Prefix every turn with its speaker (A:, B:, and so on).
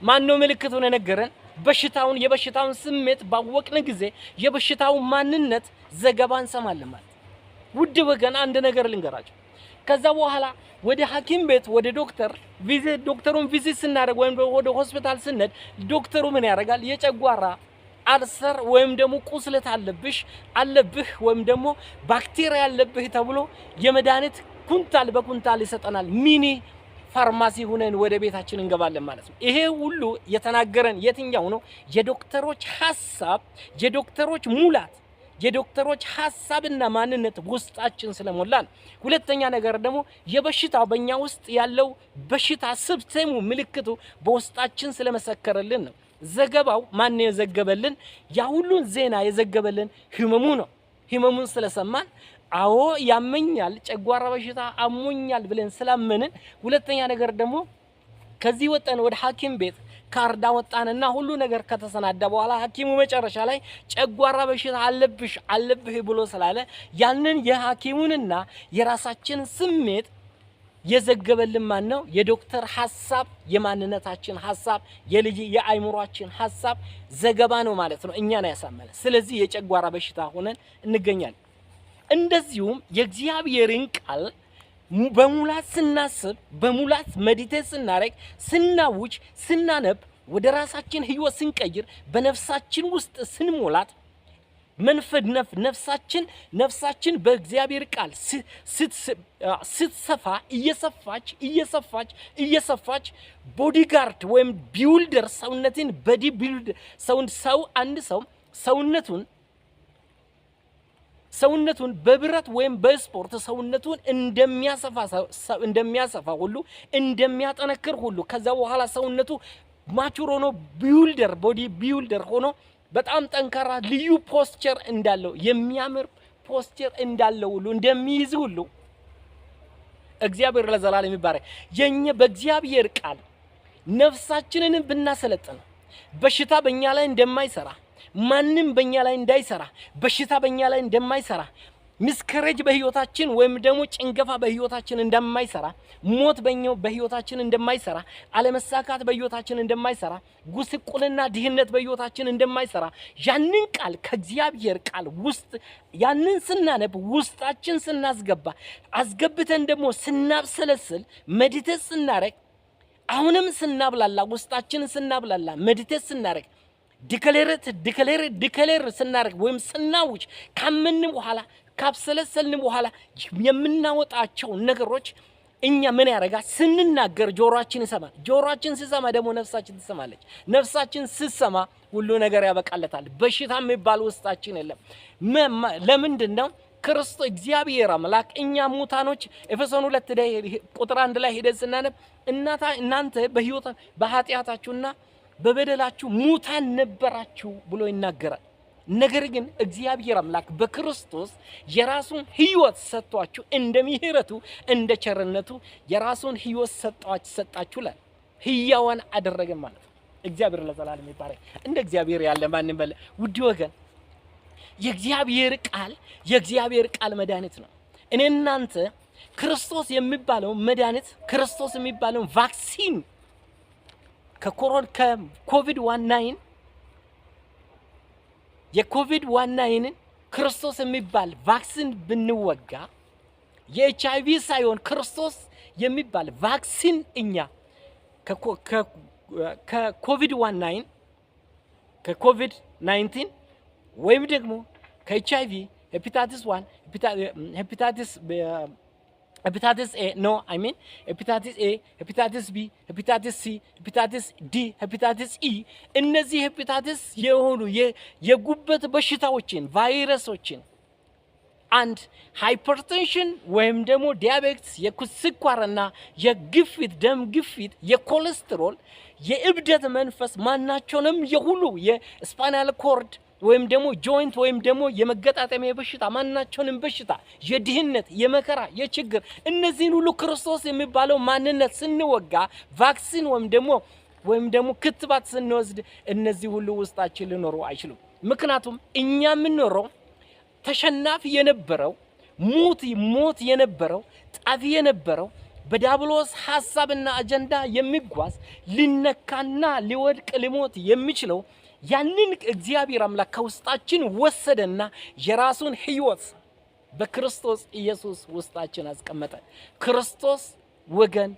A: ማነው ምልክቱን ነገረን? በሽታውን የበሽታውን ስሜት ባወቅን ጊዜ የበሽታው ማንነት ዘገባ እንሰማለን ማለት። ውድ ወገን አንድ ነገር ልንገራችሁ። ከዛ በኋላ ወደ ሐኪም ቤት ወደ ዶክተሩን ቪዚት ስናደርግ ወይም ወደ ሆስፒታል ስንሄድ ዶክተሩ ምን ያደርጋል? የጨጓራ አልሰር ወይም ደግሞ ቁስለት አለብህ ወይም ደግሞ ባክቴሪያ አለብህ ተብሎ የመድኃኒት ኩንታል በኩንታል ይሰጠናል። ሚኒ ፋርማሲ ሆነን ወደ ቤታችን እንገባለን ማለት ነው። ይሄ ሁሉ የተናገረን የትኛው ነው? የዶክተሮች ሐሳብ፣ የዶክተሮች ሙላት፣ የዶክተሮች ሐሳብና ማንነት ውስጣችን ስለሞላን። ሁለተኛ ነገር ደግሞ የበሽታው በእኛ ውስጥ ያለው በሽታ ስብተሙ ምልክቱ በውስጣችን ስለመሰከረልን ነው። ዘገባው ማን የዘገበልን? ያ ሁሉን ዜና የዘገበልን ህመሙ ነው። ህመሙን ስለሰማን አዎ ያመኛል፣ ጨጓራ በሽታ አሞኛል ብለን ስላመንን። ሁለተኛ ነገር ደግሞ ከዚህ ወጣን ወደ ሐኪም ቤት ካርዳ ወጣንና ሁሉ ነገር ከተሰናዳ በኋላ ሐኪሙ መጨረሻ ላይ ጨጓራ በሽታ አለብህ ብሎ ስላለ ያንን የሐኪሙንና የራሳችን ስሜት የዘገበልን ማን ነው? የዶክተር ሐሳብ፣ የማንነታችን ሐሳብ፣ የአይምሮአችን ሐሳብ ዘገባ ነው ማለት ነው። እኛን ያሳመነ። ስለዚህ የጨጓራ በሽታ ሆነን እንገኛለን። እንደዚሁም የእግዚአብሔርን ቃል በሙላት ስናስብ፣ በሙላት ሜዲቴት ስናረግ፣ ስናውጅ፣ ስናነብ፣ ወደ ራሳችን ህይወት ስንቀይር፣ በነፍሳችን ውስጥ ስንሞላት ነፍሳችን በእግዚአብሔር ቃል ስትሰፋ እየሰፋች ቦዲጋርድ ወይም ቢውልደር ሰውነትን ቦዲ ቢልድ አንድ ሰው ሰውነቱን በብረት ወይም በስፖርት ሰውነቱን እንደሚያሰፋ ሁሉ እንደሚያጠነክር ሁሉ ከዛ በኋላ ሰውነቱ ማቹር ሆኖ ቦዲ ቢውልደር ሆኖ በጣም ጠንካራ ልዩ ፖስቸር እንዳለው የሚያምር ፖስቸር እንዳለው ሁሉ እንደሚይዝ ሁሉ እግዚአብሔር ለዘላለም ይባረክ። በእግዚአብሔር ቃል ነፍሳችንን ብናሰለጥን በሽታ በእኛ ላይ እንደማይሰራ፣ ማንም በእኛ ላይ እንዳይሰራ፣ በሽታ በእኛ ላይ እንደማይሰራ፣ ሚስከሬጅ በህይወታችን ወይም ደግሞ ጭንገፋ በህይወታችን እንደማይሰራ፣ ሞት በህይወታችን እንደማይሰራ፣ አለመሳካት በህይወታችን እንደማይሰራ፣ ጉስቁልና ድህነት በህይወታችን እንደማይሰራ ያንን ቃል ከእግዚአብሔር ቃል ውስጥ ያንን ስናነብ ውስጣችን ስናስገባ አስገብተን ደግሞ ስናብሰለስል ሜዲቴት ስናረግ አሁንም ስናብላላ ውስጣችን ስናብላላ ሜዲቴት ስናረግ ዲክሌር ስናረግ ወይም ስናውጅ ካመን በኋላ ካብሰለሰልን በኋላ የምናወጣቸው ነገሮች እኛ ምን ያረጋል? ስንናገር ጆሮአችን ይሰማል። ጆሮአችን ሲሰማ ደግሞ ነፍሳችን ትሰማለች። ነፍሳችን ስትሰማ ሁሉ ነገር ያበቃለታል። በሽታ የሚባል ውስጣችን የለም። ለምንድን ነው? ክርስቶስ እግዚአብሔር አምላክ እኛ ሙታኖች ኤፌሶን 2 ቁጥር 1 ላይ ሄደን ስናነብ እናንተ በኃጢአታችሁና በበደላችሁ ሙታን ነበራችሁ ብሎ ይናገራል። ነገር ግን እግዚአብሔር አምላክ በክርስቶስ የራሱን ህይወት ሰጥቷችሁ እንደ ምህረቱ እንደ ቸርነቱ የራሱን ህይወት ሰጣችሁ ላይ ህያዋን አደረገ ማለት ነው። እግዚአብሔር ለዘላለም ይባረክ። እንደ እግዚአብሔር ያለ ማንም በለ። ውድ ወገን የእግዚአብሔር ቃል መድኃኒት ነው። እኔ እናንተ ክርስቶስ የሚባለው መድኃኒት፣ ክርስቶስ የሚባለው ቫክሲን የኮቪድ-19 ክርስቶስ የሚባል ቫክሲን ብንወጋ የኤችአይቪ ሳይሆን ክርስቶስ የሚባል ቫክሲን እኛ ከኮቪድ-19 ወይም ደግሞ ከኤችአይቪ ሄፓታይቲስ 1 hepatitis A, no, I mean hepatitis A, hepatitis B, hepatitis C, hepatitis D, hepatitis E እነዚህ ሄፓታይቲስ የሆኑ የጉበት በሽታዎችን ቫይረሶችን አንድ ሃይፐርቴንሽን ወይም ደግሞ ዲያቤቲስ የስኳርና የግፊት ደም ግፊት የኮሌስትሮል የእብደት መንፈስ ማናቸውንም የሁሉ የስፓይናል ኮርድ ወይም ደግሞ ጆይንት ወይም ደግሞ የመገጣጠሚያ በሽታ ማናቸውንም በሽታ የድህነት የመከራ የችግር እነዚህን ሁሉ ክርስቶስ የሚባለው ማንነት ስንወጋ ቫክሲን ወይም ደግሞ ክትባት ስንወስድ እነዚህ ሁሉ ውስጣችን ሊኖሩ አይችሉም። ምክንያቱም እኛ የምንኖረው ተሸናፊ የነበረው ሞት የነበረው ጣፊ የነበረው በዲያብሎስ ሐሳብና አጀንዳ የሚጓዝ ሊነካና ሊወድቅ ሊሞት የሚችለው ያንን እግዚአብሔር አምላክ ከውስጣችን ወሰደና የራሱን ሕይወት በክርስቶስ ኢየሱስ ውስጣችን አስቀመጠ። ክርስቶስ ወገን